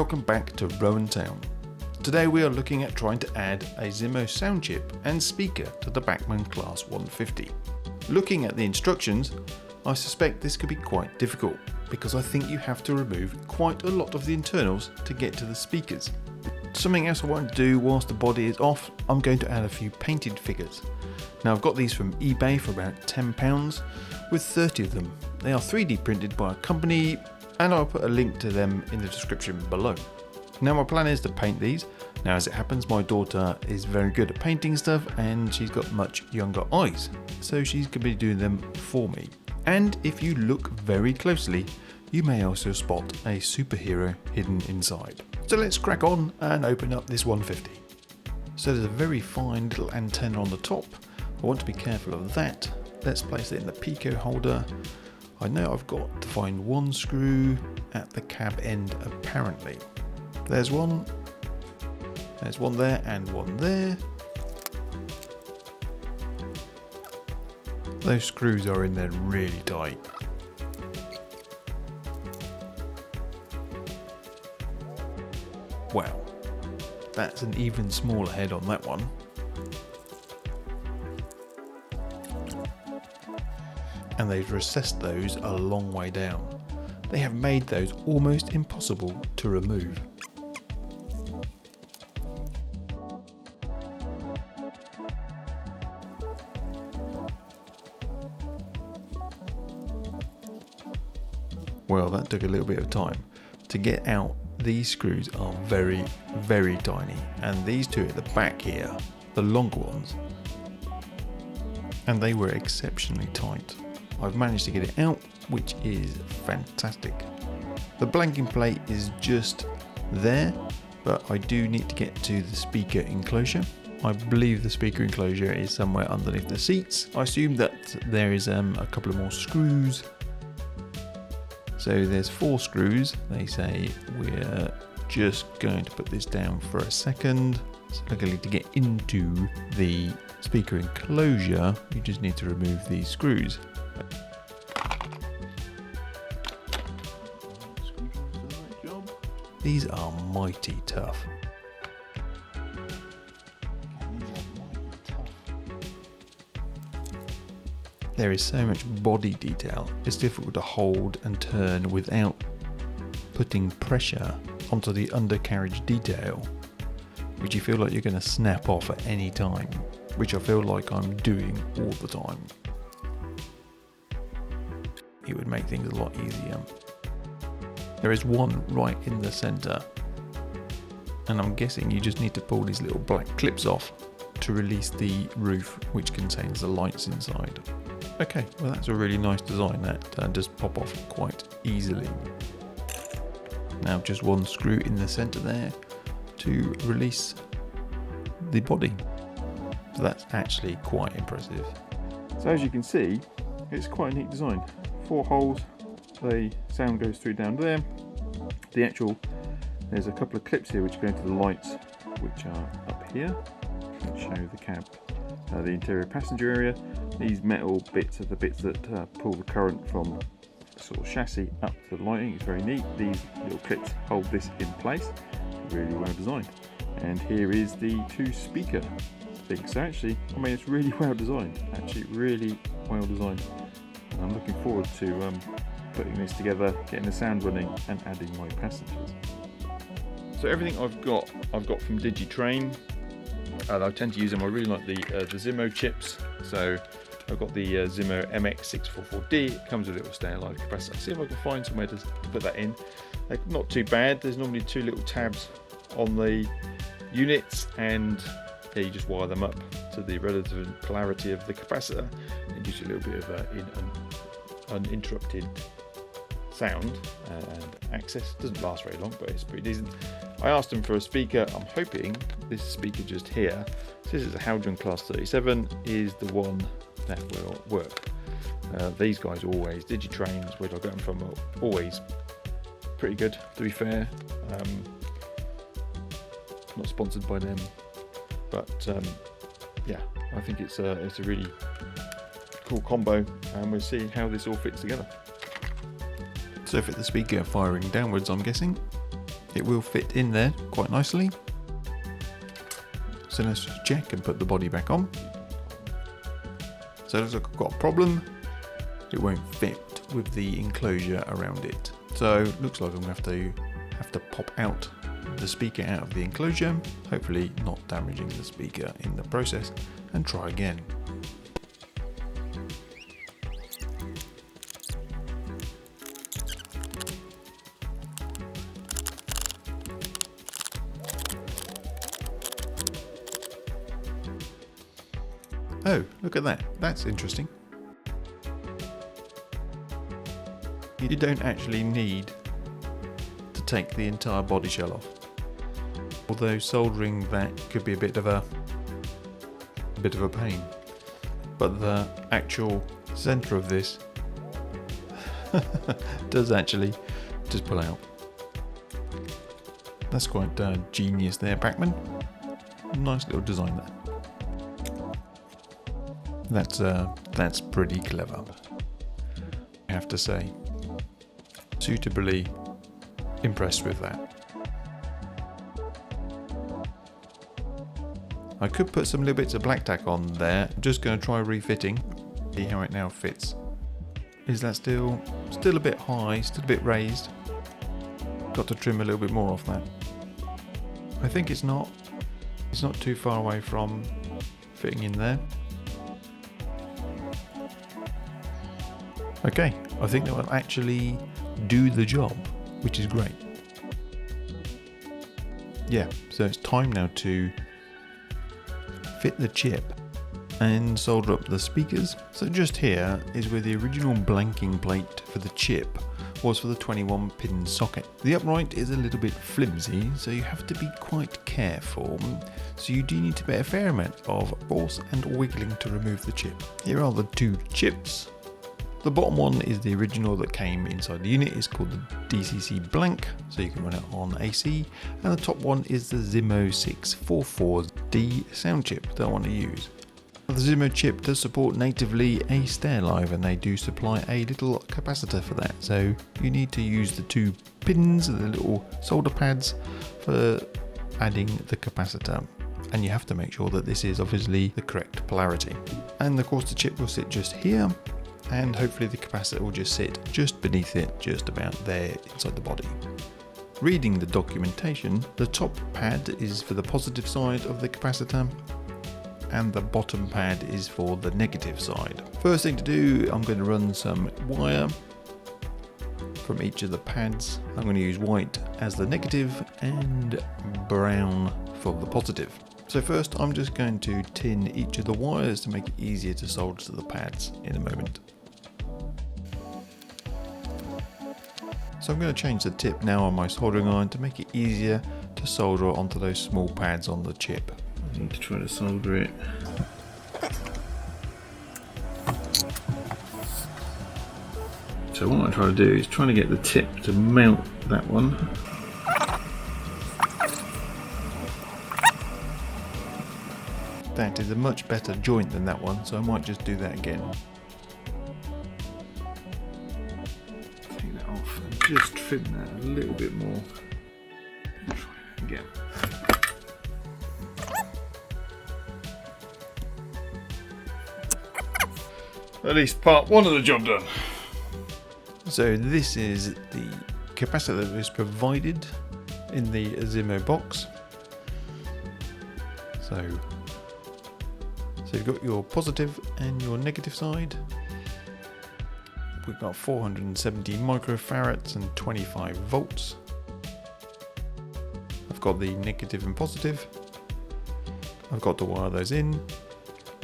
welcome back to Rowan Town. Today we are looking at trying to add a Zimo sound chip and speaker to the Bachmann Class 150. Looking at the instructions, I suspect this could be quite difficult because I think you have to remove quite a lot of the internals to get to the speakers. Something else I want to do whilst the body is off, I'm going to add a few painted figures. Now I've got these from eBay for about £10 with 30 of them. They are 3D printed by a company and I'll put a link to them in the description below. Now my plan is to paint these. Now as it happens, my daughter is very good at painting stuff and she's got much younger eyes, so she's going to be doing them for me. And if you look very closely, you may also spot a superhero hidden inside. So let's crack on and open up this 150. So there's a very fine little antenna on the top. I want to be careful of that. Let's place it in the Pico holder. I know I've got to find one screw at the cab end apparently. There's one there and one there. Those screws are in there really tight. Wow, that's an even smaller head on that one. And they've recessed those a long way down. They have made those almost impossible to remove. Well, that took a little bit of time. To get out, these screws are very, very tiny. And these two at the back here, the longer ones, and they were exceptionally tight. I've managed to get it out, which is fantastic. The blanking plate is just there, but I do need to get to the speaker enclosure. I believe the speaker enclosure is somewhere underneath the seats. I assume that there is a couple of more screws. So there's 4 screws. They say we're just going to put this down for a second. So luckily to get into the speaker enclosure, you just need to remove these screws. These are mighty tough. There is so much body detail, it's difficult to hold and turn without putting pressure onto the undercarriage detail, which you feel like you're going to snap off at any time, which I feel like I'm doing all the time. It would make things a lot easier. There is one right in the centre, and I'm guessing you just need to pull these little black clips off to release the roof, which contains the lights inside. Okay, well that's a really nice design that does pop off quite easily. Now just one screw in the centre there to release the body. So that's actually quite impressive. So as you can see, it's quite a neat design. 4 holes, the sound goes through down there. There's a couple of clips here which go into the lights, which are up here. I'll show the cab, the interior passenger area. These metal bits are the bits that pull the current from the sort of chassis up to the lighting. It's very neat. These little clips hold this in place. Really well designed. And here is the 2 speaker thing. So actually, I mean, it's really well designed. Actually, really well designed. And I'm looking forward to putting this together, getting the sound running, and adding my passengers. So everything I've got from Digitrain. And I tend to use them. I really like the Zimo chips. So I've got the Zimo MX644D. It comes with a little stained line capacitor. See if I can find somewhere to put that in. They're not too bad. There's normally 2 little tabs on the units, and yeah, you just wire them up to the relative polarity of the capacitor. It gives you a little bit of uninterrupted sound and access. Doesn't last very long, but it's pretty decent. I asked them for a speaker. I'm hoping this speaker just here, so this is a Bachmann Class 37, is the one that will work. These guys are always, Digitrains, where I got them from, are always pretty good, to be fair. Not sponsored by them, but yeah, I think it's a really cool combo, and we'll see how this all fits together. So fit the speaker firing downwards, I'm guessing. it will fit in there quite nicely. So let's just check and put the body back on. So it looks like I've got a problem. It won't fit with the enclosure around it. So it looks like I'm going to have to pop out the speaker out of the enclosure, hopefully not damaging the speaker in the process, and try again. Oh, look at that. That's interesting. You don't actually need to take the entire body shell off. Although soldering that could be a bit of a pain. But the actual center of this does actually just pull out. That's quite genius there, Bachmann. Nice little design there. That's pretty clever, I have to say. Suitably impressed with that. I could put some little bits of black tack on there. I'm just going to try refitting, see how it now fits. Is that still a bit high, still a bit raised? Got to trim a little bit more off that. I think it's not too far away from fitting in there. Okay, I think that will actually do the job, which is great. Yeah, so it's time now to fit the chip and solder up the speakers. So just here is where the original blanking plate for the chip was for the 21 pin socket. The upright is a little bit flimsy, so you have to be quite careful. So you do need to put a fair amount of force and wiggling to remove the chip. Here are the two chips. The bottom one is the original that came inside the unit. It's called the DCC blank, so you can run it on AC. And the top one is the Zimo MX644D Sound chip that I want to use. The Zimo chip does support natively a stair live, and they do supply a little capacitor for that. So you need to use the two pins, the little solder pads, for adding the capacitor. And you have to make sure that this is obviously the correct polarity. And of course the chip will sit just here, and hopefully the capacitor will just sit just beneath it, just about there inside the body. Reading the documentation, the top pad is for the positive side of the capacitor, and the bottom pad is for the negative side. First thing to do, I'm going to run some wire from each of the pads. I'm going to use white as the negative and brown for the positive. So first I'm just going to tin each of the wires to make it easier to solder to the pads in a moment. So I'm going to change the tip now on my soldering iron to make it easier to solder onto those small pads on the chip. I need to try to solder it. So what I'm trying to do is trying to get the tip to mount that one. That is a much better joint than that one, so I might just do that again. Take that off and just trim that a little bit more. Try it again. At least part one of the job done. So this is the capacitor that is provided in the Zimo box. So you've got your positive and your negative side. We've got 470 microfarads and 25 volts. I've got the negative and positive. I've got to wire those in.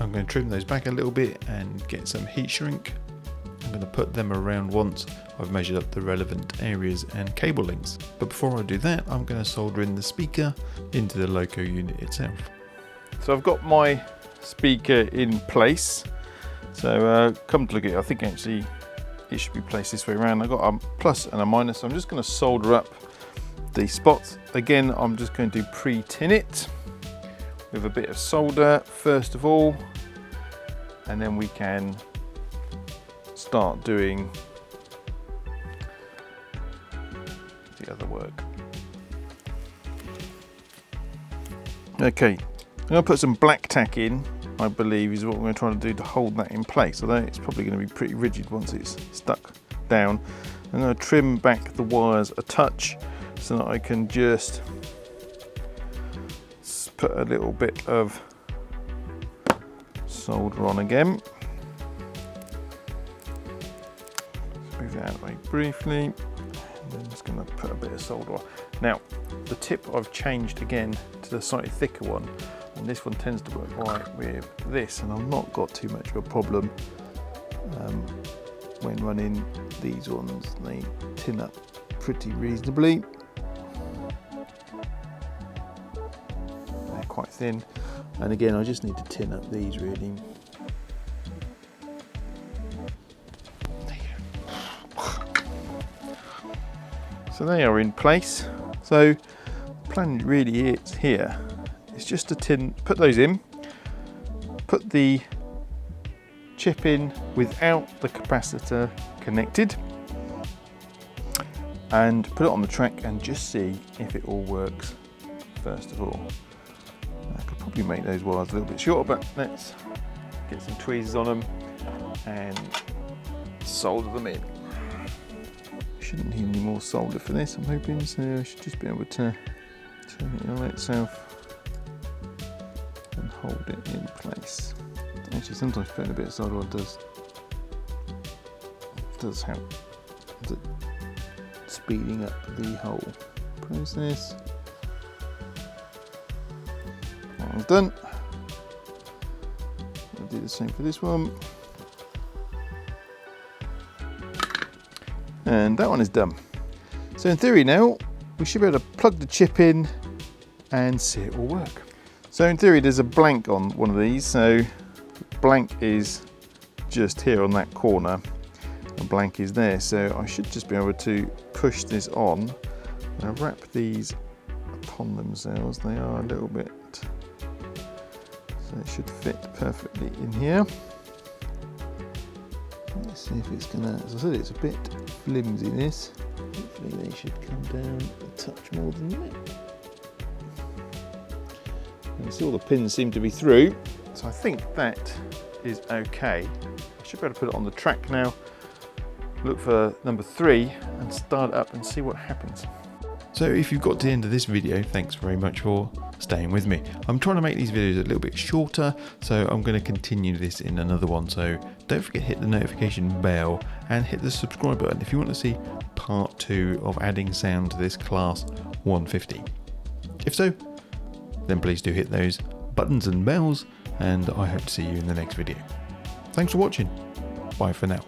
I'm going to trim those back a little bit and get some heat shrink. I'm going to put them around once I've measured up the relevant areas and cable lengths. But before I do that, I'm going to solder in the speaker into the Loco unit itself. So I've got my speaker in place. So come to look at it, I think actually it should be placed this way around. I've got a plus and a minus, so I'm just going to solder up the spots. Again, I'm just going to pre-tin it with a bit of solder first of all, and then we can start doing the other work. Okay, I'm going to put some black tack in, I believe is what we're going to try to do to hold that in place, although it's probably going to be pretty rigid once it's stuck down. I'm going to trim back the wires a touch so that I can just put a little bit of solder on again. Move that out of the way briefly, and then just going to put a bit of solder on. Now, the tip I've changed again to the slightly thicker one, and this one tends to work right with this, and I've not got too much of a problem when running these ones. They tin up pretty reasonably. They're quite thin, and again I just need to tin up these really. So they are in place. So the plan really is here. It's just to put those in, put the chip in without the capacitor connected, and put it on the track and just see if it all works first of all. I could probably make those wires a little bit shorter, but let's get some tweezers on them and solder them in. Shouldn't need any more solder for this, I'm hoping, so I should just be able to turn it on itself and hold it in place. Actually, sometimes putting a bit of solder on does help the speeding up the whole process. Well done. I'll do the same for this one. And that one is done. So in theory now, we should be able to plug the chip in and see it all work. So in theory there's a blank on one of these, so blank is just here on that corner, and blank is there, so I should just be able to push this on and wrap these upon themselves. They are a little bit, so it should fit perfectly in here. Let's see if it's gonna, as I said, it's a bit flimsy this. Hopefully they should come down a touch more than that. And see all the pins seem to be through, so I think that is okay. I should be able to put it on the track now, look for number 3 and start it up and see what happens. So if you've got to the end of this video, thanks very much for staying with me. I'm trying to make these videos a little bit shorter, so I'm going to continue this in another one. So don't forget to hit the notification bell and hit the subscribe button if you want to see part 2 of adding sound to this class 150. If so, then please do hit those buttons and bells, and I hope to see you in the next video. Thanks for watching. Bye for now.